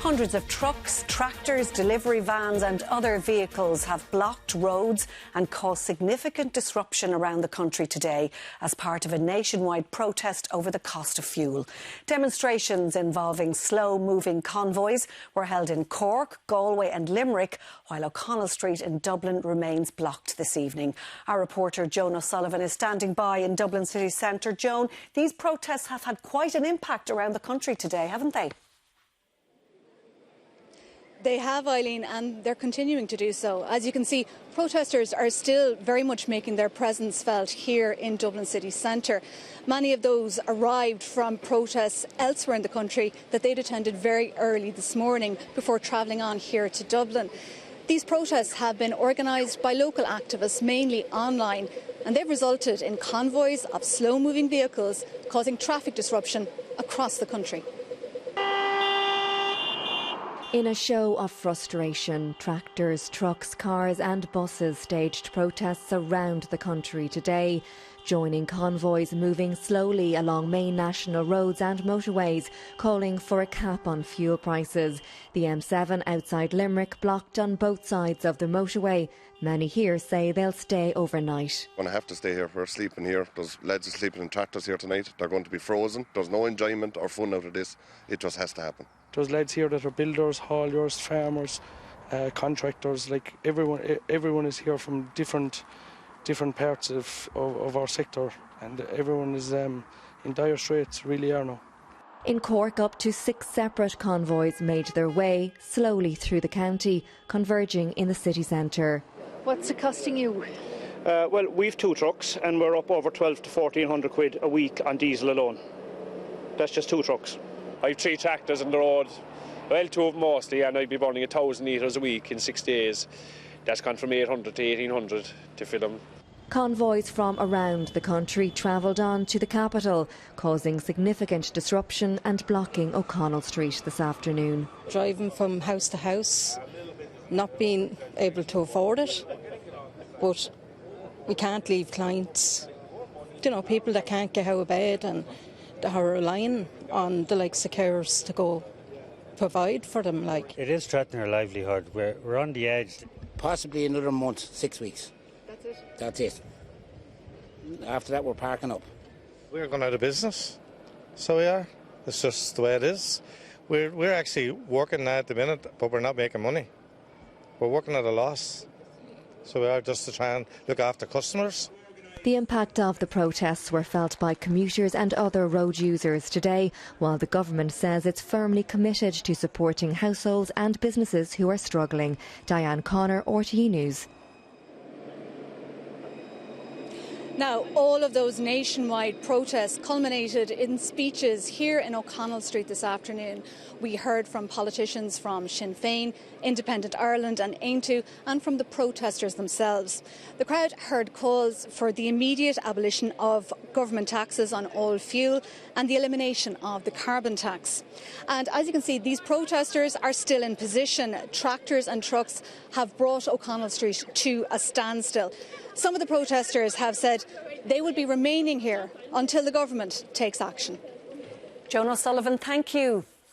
Hundreds of trucks, tractors, delivery vans and other vehicles have blocked roads and caused significant disruption around the country today as part of a nationwide protest over the cost of fuel. Demonstrations involving slow-moving convoys were held in Cork, Galway and Limerick, while O'Connell Street in Dublin remains blocked this evening. Our reporter Joan O'Sullivan is standing by in Dublin city centre. Joan, these protests have had quite an impact around the country today, haven't they? They have, Eileen, and they're continuing to do so. As you can see, protesters are still very much making their presence felt here in Dublin city centre. Many of those arrived from protests elsewhere in the country that they'd attended very early this morning before travelling on here to Dublin. These protests have been organised by local activists, mainly online, and they've resulted in convoys of slow-moving vehicles causing traffic disruption across the country. In a show of frustration, tractors, trucks, cars and buses staged protests around the country today, joining convoys moving slowly along main national roads and motorways, calling for a cap on fuel prices. The M7 outside Limerick blocked on both sides of the motorway. Many here say they'll stay overnight. We're going to have to stay here. We're sleeping here. There's lads are sleeping in tractors here tonight. They're going to be frozen. There's no enjoyment or fun out of this. It just has to happen. There's lads here that are builders, hauliers, farmers, contractors. Like everyone is here from different parts of our sector, and everyone is in dire straits, really are now. In Cork, up to 6 separate convoys made their way slowly through the county, converging in the city centre. What's it costing you? Well, we've 2 trucks and we're up over 12 to 1400 quid a week on diesel alone. That's just 2 trucks. I've 3 tractors on the road, well 2 of them mostly, and I'd be burning 1,000 litres a week in 6 days. That's gone from 800 to 1,800 to fill them. Convoys from around the country travelled on to the capital, causing significant disruption and blocking O'Connell Street this afternoon. Driving from house to house, not being able to afford it, but we can't leave clients. You know, people that can't get out of bed and that are relying on the likes of carers to go provide for them. Like, it is threatening our livelihood. We're on the edge. Possibly another month, 6 weeks. That's it? That's it. After that, we're parking up. We're going out of business, so we are. It's just the way it is. We're actually working now at the minute, but we're not making money. We're working at a loss, so we are, just to try and look after customers. The impact of the protests were felt by commuters and other road users today, while the government says it's firmly committed to supporting households and businesses who are struggling. Diane Connor, RTE News. Now, all of those nationwide protests culminated in speeches here in O'Connell Street this afternoon. We heard from politicians from Sinn Féin, Independent Ireland and Aontú, and from the protesters themselves. The crowd heard calls for the immediate abolition of government taxes on all fuel and the elimination of the carbon tax. And as you can see, these protesters are still in position. Tractors and trucks have brought O'Connell Street to a standstill. Some of the protesters have said they will be remaining here until the government takes action. Joan O'Sullivan, thank you.